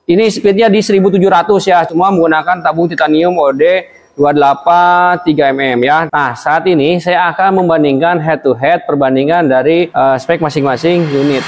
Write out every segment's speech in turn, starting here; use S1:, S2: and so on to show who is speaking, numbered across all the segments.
S1: Ini speednya di 1700 ya, cuma menggunakan tabung titanium OD 28 3mm ya. Nah, saat ini saya akan membandingkan head to head perbandingan dari spek masing-masing unit.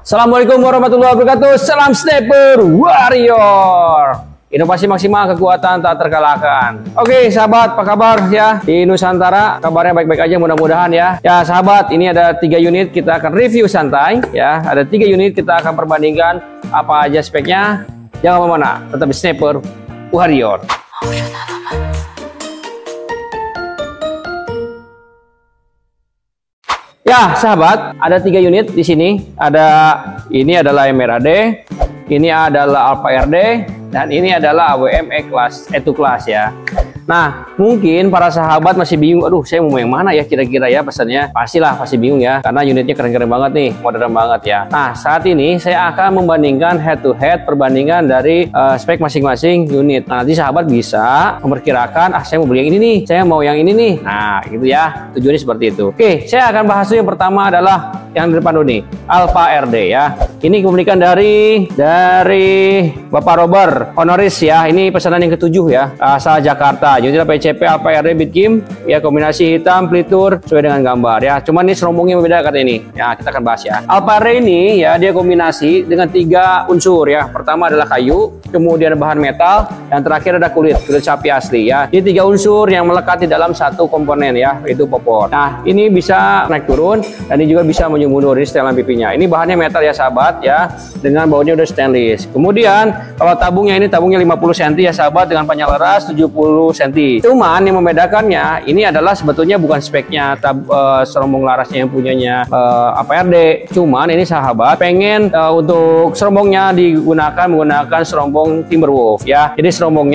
S1: Assalamualaikum warahmatullahi wabarakatuh. Salam Sniper Warrior. Inovasi maksimal, kekuatan tak terkalahkan. Oke sahabat, apa kabar ya di Nusantara? Kabarnya baik-baik aja mudah-mudahan ya. Ya sahabat, ini ada 3 unit kita akan review santai ya. Ada 3 unit kita akan perbandingkan apa aja speknya. Jangan kemana-mana, tetap di Sniper Warrior. Ya sahabat, ada 3 unit di sini. Ini adalah MRAD, ini adalah Alpha RD, dan ini adalah AWM E2 Class ya. Nah, mungkin para sahabat masih bingung, aduh saya mau yang mana ya kira-kira ya pesannya. Pastilah pasti bingung ya, karena unitnya keren-keren banget nih, modern banget ya. Nah, saat ini saya akan membandingkan head to head perbandingan dari spek masing-masing unit. Nah, nanti sahabat bisa memperkirakan, saya mau beli yang ini nih, saya mau yang ini nih. Nah, gitu ya, tujuannya seperti itu. Oke, saya akan bahas dulu yang pertama adalah yang di depan dulu nih, Alpha RD ya. Ini kepemilikan dari Bapak Robert Honoris ya. Ini pesanan yang ke-7 ya, asal Jakarta. Jadi PCP Alpha RD Bitkim ya, kombinasi hitam pelitur sesuai dengan gambar ya. Cuman ini serombongnya berbeda kata ini. Ya, kita akan bahas ya. Alpha RD ini ya, dia kombinasi dengan 3 unsur ya. Pertama adalah kayu, kemudian bahan metal, dan terakhir ada kulit sapi asli ya. Ini 3 unsur yang melekat di dalam satu komponen ya, yaitu popor. Nah, ini bisa naik turun dan ini juga bisa maju mundur. Ini setelan pipinya. Ini bahannya metal ya sahabat ya, dengan bautnya udah stainless. Kemudian kalau tabungnya, ini tabungnya 50 cm ya sahabat, dengan panjang leras 70 cm. Cuman yang membedakannya ini adalah sebetulnya bukan speknya serombong larasnya yang punyanya APRD. Cuman ini sahabat pengen untuk serombongnya menggunakan serombong Timberwolf ya. Jadi serombong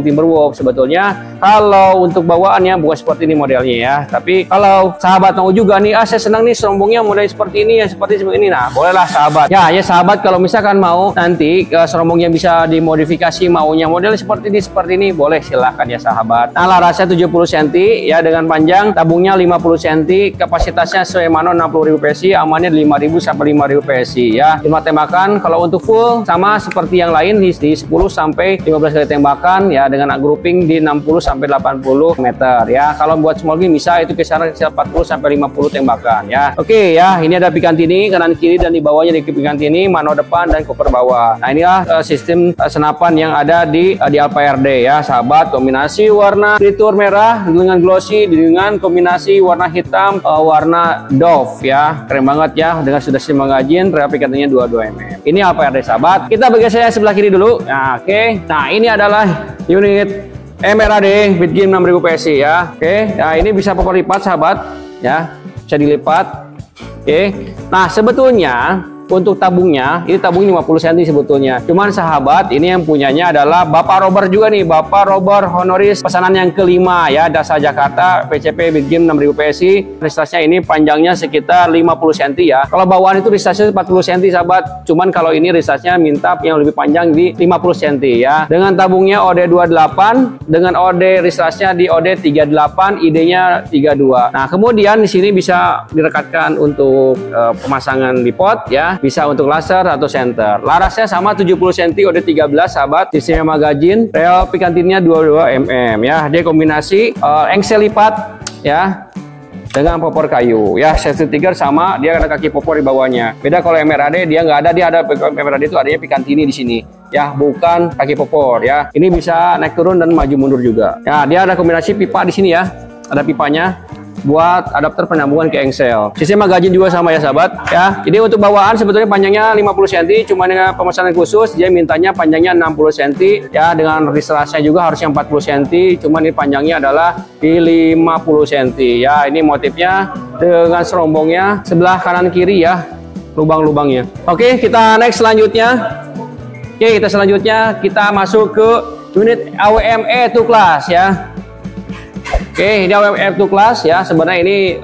S1: Timberwolf sebetulnya kalau untuk bawaannya bukan seperti ini modelnya ya. Tapi kalau sahabat mau juga nih, saya senang nih serombongnya model seperti ini ya, seperti ini. Nah, bolehlah sahabat. Ya sahabat, kalau misalkan mau nanti serombongnya bisa dimodifikasi, maunya model seperti ini, boleh silahkan ya sahabat. Nah, larasnya 70 cm ya, dengan panjang tabungnya 50 cm, kapasitasnya sesuai manual 60.000 PSI, amannya 5.000 sampai 5.000 PSI ya. 5 tembakan. Kalau untuk full sama seperti yang lain di 10 sampai 15 kali tembakan ya, dengan grouping di 60 sampai 80 meter ya. Kalau buat small game bisa itu kisaran 40 sampai 50 tembakan ya. Oke ya, ini ada pikantini kanan kiri, dan di bawahnya di pikantini manual depan dan koper bawah. Nah, inilah sistem senapan yang ada di Alpha RD ya sahabat. Kombinasi warna pelitur merah dengan glossy dengan kombinasi warna hitam warna Dove ya. Keren banget ya, dengan sudah sistem magazine, rel pikantinya 22 mm. Ini Alpha RD sahabat. Kita bergeser sebelah kiri dulu. Nah, oke. Nah, ini adalah unit MRAD Bitkim 6000 PSI ya. Oke. Nah, ini bisa popor lipat sahabat ya. Bisa dilipat. Oke. Nah, sebetulnya untuk tabungnya, ini tabungnya 50 cm sebetulnya. Cuman sahabat, ini yang punyanya adalah Bapak Robert juga nih, Bapak Robert Honoris, pesanan yang kelima ya, dasar Jakarta, PCP Bitkim 6000 PSI. Registrasinya ini panjangnya sekitar 50 cm ya. Kalau bawaan itu registrasinya 40 cm sahabat. Cuman kalau ini registrasinya minta yang lebih panjang di 50 cm ya. Dengan tabungnya OD 28, dengan OD registrasinya di OD 38, ID-nya 32. Nah, kemudian di sini bisa direkatkan untuk pemasangan di pot ya. Bisa untuk laser atau center. Larasnya sama 70 cm OD 13 sahabat. Sistemnya magazine, rel pikantinnya 22 mm ya. Dia kombinasi engsel lipat ya, dengan popor kayu ya. Safety trigger sama, dia ada kaki popor di bawahnya. Beda kalau MRAD, dia nggak ada, dia ada MRAD itu adanya pikantini di sini ya, bukan kaki popor ya. Ini bisa naik turun dan maju mundur juga ya. Dia ada kombinasi pipa di sini ya, ada pipanya buat adapter penyambungan ke engsel. Sistem magazine juga sama ya sahabat ya. Jadi untuk bawaan sebetulnya panjangnya 50 cm, cuma dengan pemesanan khusus dia mintanya panjangnya 60 cm ya, dengan registrasinya juga harusnya 40 cm, cuma ini panjangnya adalah di 50 cm ya. Ini motifnya dengan serombongnya sebelah kanan kiri ya, lubang-lubangnya. Oke, kita next selanjutnya. Oke, kita masuk ke unit AWM E2 Class ya. Oke, ini AWM E2 Class ya. Sebenarnya ini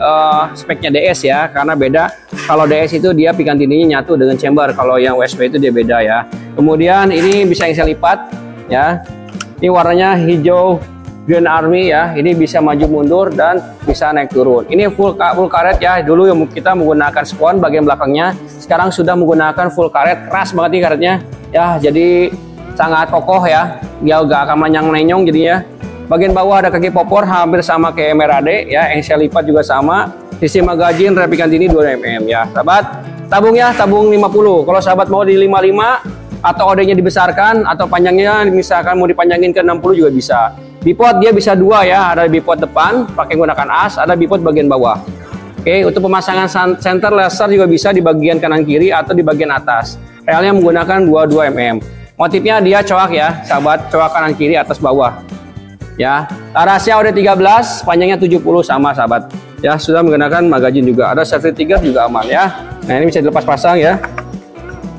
S1: speknya DS ya, karena beda. Kalau DS itu dia pikantininya nyatu dengan chamber, kalau yang USB itu dia beda ya. Kemudian ini bisa yang saya lipat ya. Ini warnanya hijau Green Army ya. Ini bisa maju mundur dan bisa naik turun. Ini full karet ya. Dulu yang kita menggunakan spon bagian belakangnya, sekarang sudah menggunakan full karet. Keras banget nih karetnya ya. Jadi sangat kokoh ya. Dia gak akan menyang-menyong jadinya. Bagian bawah ada kaki popor hampir sama kayak Merade ya. Yang saya lipat juga sama. Sisi magazin replikan ini 2 mm ya. Sahabat, tabungnya tabung 50. Kalau sahabat mau di 55 atau OD-nya dibesarkan atau panjangnya misalkan mau dipanjangin ke 60 juga bisa. Bipod dia bisa 2 ya, ada bipod depan pakai menggunakan as, ada bipod bagian bawah. Oke, untuk pemasangan center laser juga bisa di bagian kanan kiri atau di bagian atas. Relnya menggunakan 22 mm. Motifnya dia coak ya, sahabat, coak kanan kiri atas bawah. Ya, larasnya OD 13, panjangnya 70 sama sahabat. Ya, sudah menggunakan magazin juga. Ada safety trigger juga aman ya. Nah, ini bisa dilepas pasang ya.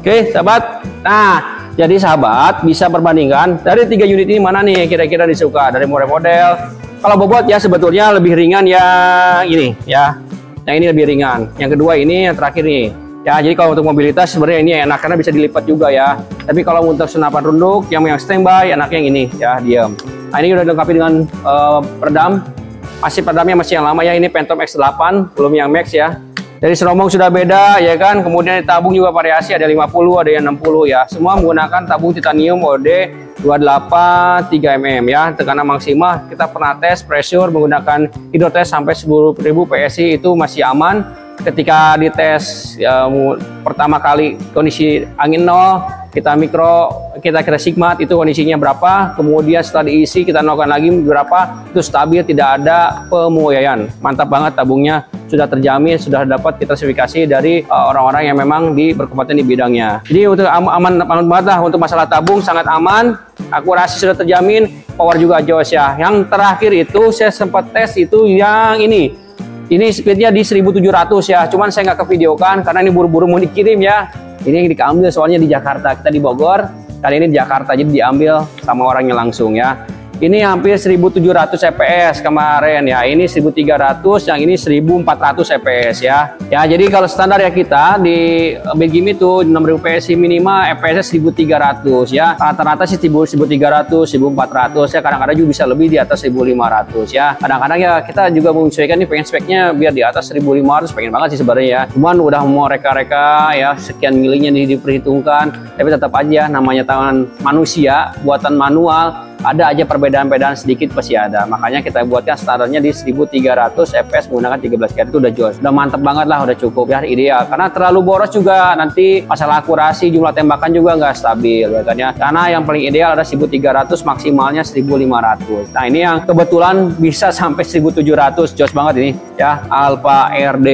S1: Oke, sahabat. Nah, jadi sahabat bisa perbandingkan dari 3 unit ini mana nih kira-kira disuka dari model-model. Kalau bobot ya sebetulnya lebih ringan yang ini ya. Yang ini lebih ringan. Yang kedua ini yang terakhir nih. Ya, jadi kalau untuk mobilitas sebenarnya ini enak karena bisa dilipat juga ya. Tapi kalau untuk senapan runduk yang standby enaknya yang ini ya, diam. Nah, ini udah dilengkapi dengan peredam. Masih peredamnya masih yang lama ya, ini Phantom X8, belum yang Max ya. Dari seromong sudah beda ya kan. Kemudian tabung juga variasi, ada 50, ada yang 60 ya. Semua menggunakan tabung titanium OD 28 3 mm ya. Tekanan maksimal kita pernah tes pressure menggunakan hidrotest sampai 10.000 PSI itu masih aman. Ketika dites ya, pertama kali kondisi angin 0, kita mikro, kita kira sigmat itu kondisinya berapa, kemudian setelah diisi kita nolkan lagi berapa, itu stabil, tidak ada pemuaian. Mantap banget tabungnya, sudah terjamin, sudah dapat kita sertifikasi dari orang-orang yang memang berkompeten di bidangnya. Jadi untuk aman banget lah untuk masalah tabung, sangat aman, akurasi sudah terjamin, power juga jos ya. Yang terakhir itu saya sempat tes itu yang ini. Ini speednya di 1700 ya, cuman saya nggak kevideokan karena ini buru-buru mau dikirim ya. Ini diambil soalnya di Jakarta, kita di Bogor, kali ini di Jakarta, jadi diambil sama orangnya langsung ya. Ini hampir 1700 fps kemarin ya, ini 1300, yang ini 1400 fps ya. Ya, jadi kalau standar ya kita di BGIM itu 6000 PSI minimal, fps 1300 ya. Rata-rata sih 1300, 1400 ya, kadang-kadang juga bisa lebih di atas 1500 ya. Kadang-kadang ya kita juga menyesuaikan nih, pengen speknya biar di atas 1500, pengen banget sih sebenarnya ya. Cuman udah mau reka-reka ya, sekian milinya diperhitungkan, tapi tetap aja namanya tangan manusia, buatan manual, ada aja perbedaan-perbedaan sedikit pasti ada. Makanya kita buatkan standarnya di 1300 fps menggunakan 13 karat, itu udah jos, udah mantep banget lah, udah cukup ya, ideal. Karena terlalu boros juga nanti masalah akurasi jumlah tembakan juga nggak stabil ya kan ya. Karena yang paling ideal ada 1300, maksimalnya 1500. Nah, ini yang kebetulan bisa sampai 1700, jos banget ini ya, Alpha RD.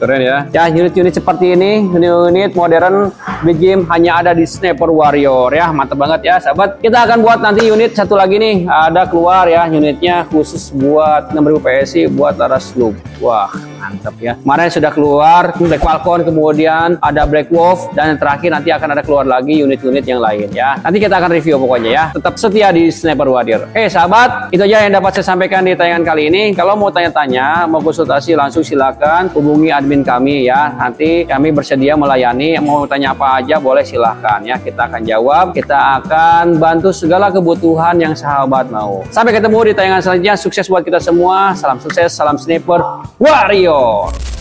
S1: Keren ya. Ya, unit-unit seperti ini, unit modern BGIM hanya ada di Sniper Warrior ya, mantep banget ya sahabat. Kita akan buat nanti unit satu lagi nih, ada keluar ya unitnya khusus buat 6000 PSI buat Laras Loop. Wah, mantap ya. Kemarin sudah keluar Black Falcon, kemudian ada Black Wolf, dan yang terakhir nanti akan ada keluar lagi unit-unit yang lain ya. Nanti kita akan review pokoknya ya. Tetap setia di Sniper Warrior. Sahabat, itu aja yang dapat saya sampaikan di tayangan kali ini. Kalau mau tanya-tanya, mau konsultasi langsung silakan hubungi admin kami ya. Nanti kami bersedia melayani. Mau tanya apa aja boleh silahkan ya. Kita akan jawab, kita akan bantu segala kebutuhan yang sahabat mau. Sampai ketemu di tayangan selanjutnya. Sukses buat kita semua. Salam sukses, salam Sniper Warrior.